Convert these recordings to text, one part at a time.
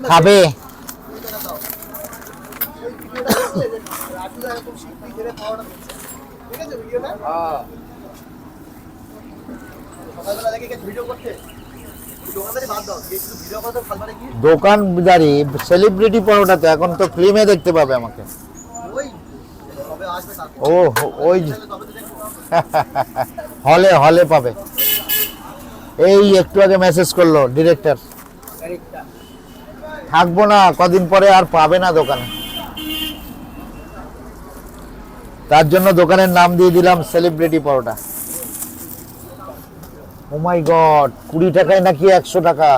খাবে দোকানদারি সেলিব্রিটি পরোটা তো এখন তো ফিল্মে দেখতে পাবে আমাকে। ও ওই হলে হলে পাবে। এই একটু আগে মেসেজ করলো ডিরেক্টর, থাকবো না কদিন পরে, আর পাবে না দোকানে। তার জন্য দোকানের নাম দিয়ে দিলাম সেলিব্রিটি পরোটা। ও মাই গড, 20 টাকায় নাকি 100 টাকা?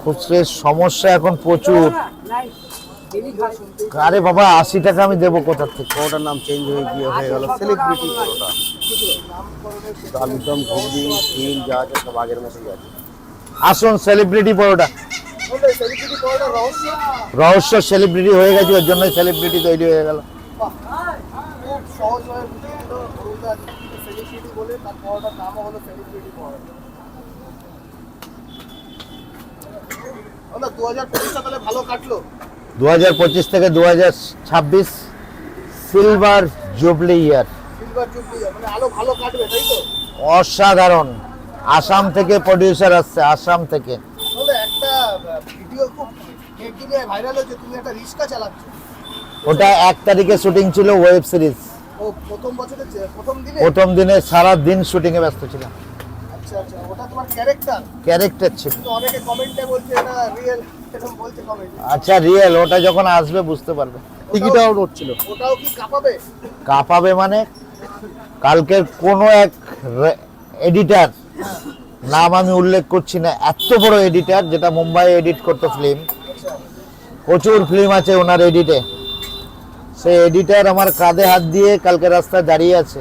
খুচরের সমস্যা এখন প্রচুর। আরে বাবা 80 টাকা আমি দেবো কোথা থেকে? ওটার নাম চেঞ্জ হয়ে গেল সেলিব্রিটি পরোটা। আলুদম, ঘুগনি, ডিম যা আছে সব আগের মতোই আছে। আসুন সেলিব্রিটি পরোটা। রহস্য সেলিব্রিটি হয়ে গেছে, ওর জন্য সেলিব্রিটি তৈরি হয়ে গেল। ভালো কাটলো। 2025 থেকে 2026 সিলভার জুবলি ইয়ার। মানে আলো ভালো কাটবে, তাই তো? অসাধারণ। আসাম থেকে প্রডিউসার আসছে, আসাম থেকে। একটা ভিডিও খুব ভাইরাল হয়েছে, তুমি একটা রিক্সা চালাচ্ছ। ওটা 1 তারিখে শুটিং ছিল, ওয়েব সিরিজ। ও প্রথম বছরের প্রথম দিনে সারা দিন শুটিং এ ব্যস্ত ছিলাম। আচ্ছা আচ্ছা, ওটা তোমার ক্যারেক্টার ছিল। অনেকে কমেন্টে বলছে এটা রিয়েল, এরকম বলছে কমেন্টে। আচ্ছা রিয়েল, ওটা যখন আসবে বুঝতে পারবে। টিকিটাও উঠছিল। ওটাও কি কাঁপাবে? কাঁপাবে মানে কালকের কোনো এক এডিটর, নাম আমি উল্লেখ করছি না, এত বড় এডিটর যেটা মুম্বাই এডিট করতো ফিল্ম, প্রচুর ফিল্ম আছে ওনার এডিটে। সেই এডিটর আমার কাঁধে হাত দিয়ে কালকে রাস্তায় দাঁড়িয়ে আছে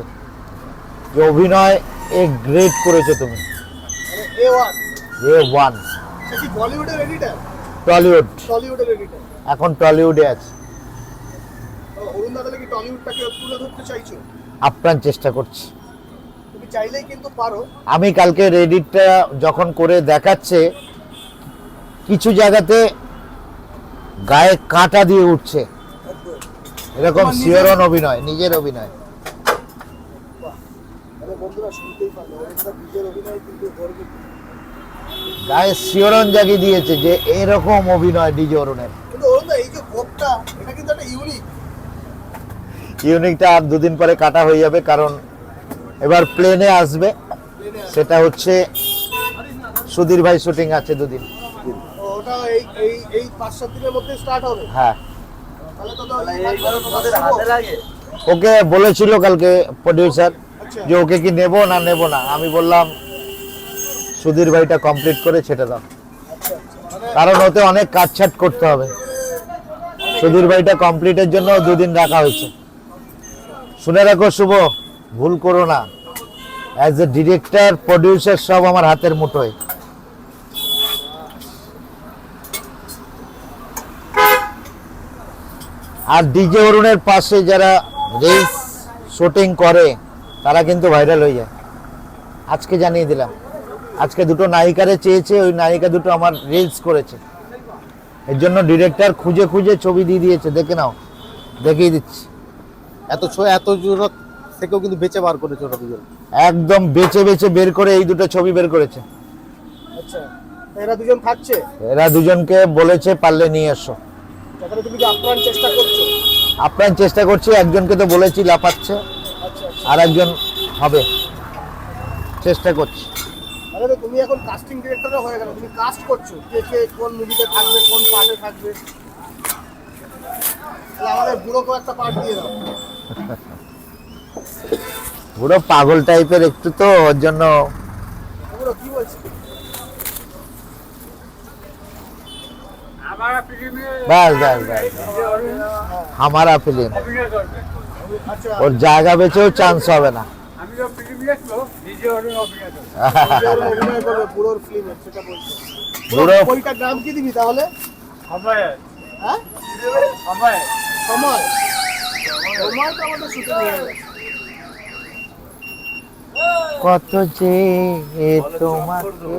যে অভিনয় এ গ্রেট করেছো তুমি। A1 সেটি বলিউডের এডিটর? টলিউডের এডিটর। এখন টলিউডে আছে। অরুণ দাদা কি টলিউডটাকে তুলে ধরতে চাইছো? আপ্রাণ চেষ্টা করছি। তুমি চাইলেই কিন্তু পারো। আমি কালকে এডিটটা যখন করে দেখাচ্ছে, কিছু জায়গাতে গায়ে কাঁটা দিয়ে উঠছে, এরকম শিওরন অভিনয়, নিজের অভিনয়। গায়ে শিওরন জাগিয়ে দিয়েছে যে এরকম অভিনয় ডিজে অরুণের। ইউনিকটা আর 2 দিন পরে কাটা হয়ে যাবে, কারণ এবার প্লেনে আসবে। সেটা হচ্ছে সুধীর ভাই শুটিং আছে 2 দিন। ওটা এই 5-7 দিনের মধ্যে স্টার্ট হবে। হ্যাঁ, তাহলে তো তোমাদের হাতে লাগে। ওকে বলেছিল কালকে প্রডিউসার যে ওকে কি নেব না নেব না। আমি বললাম সুধীর ভাইটা কমপ্লিট করে ছেড়ে দাও, কারণ ওতে অনেক কাটছাট করতে হবে। সুধীর ভাইটা কমপ্লিটের জন্য 2 দিন রাখা হয়েছে। শুনে রাখো শুভ, ভুল করো না, অ্যাজ এ ডিরেক্টর প্রডিউসার সব আমার হাতের মুঠোয়। আর ডিজে অরুণের পাশে যারা রিলস শুটিং করে তারা কিন্তু ভাইরাল হয়ে যায়। আজকে জানিয়ে দিলাম, আজকে 2টো নায়িকারে চেয়েছে, ওই নায়িকা 2টো আমার রিলস করেছে। এর জন্য ডিরেক্টর খুঁজে খুঁজে ছবি দিয়ে দিয়েছে, দেখে নাও, দেখিয়ে দিচ্ছি। এত জোরত থেকেও কিন্তু বেঁচে বার করেছে ওরা দুজন। একদম বেছে বেছে বের করে এই 2টো ছবি বের করেছে। আচ্ছা, এরা দুজন থাকছে? এরা দুজনকে বলেছে পারলে নিয়ে এসো। তাহলে তুমি কি আপ্রাণ চেষ্টা করছো? আপ্রাণ চেষ্টা করছি। একজনকে তো বলেছি লাফাচ্ছে, আর একজন হবে, চেষ্টা করছি। তাহলে তো তুমি এখন কাস্টিং ডিরেক্টরও হয়ে গেল, তুমি কাস্ট করছো কে কে কোন মুভিতে থাকবে, কোন পার্টে থাকবে। তাহলে আমাদের বুড়োকেও একটা পার্ট দিয়ে দাও। পুরো পাগল টাইপের একটু, তো ওর জন্য। বুড়ো কি বলছে? बस बस बस हमारा फिल्म और জায়গা বেচেও চান্স হবে না। আমি তো ফিল্ম দেখবো, ডিজে অরুণ অভিনয় করবে বুড়োর ফিল্মে, সেটা বলছে। বুড়ো বইটার নাম কি দিবি তাহলে? সময়। হ্যাঁ, সময় সময়। সময় তো আমাদের শুটিং হয়ে গেছে। কত যে তোমাকে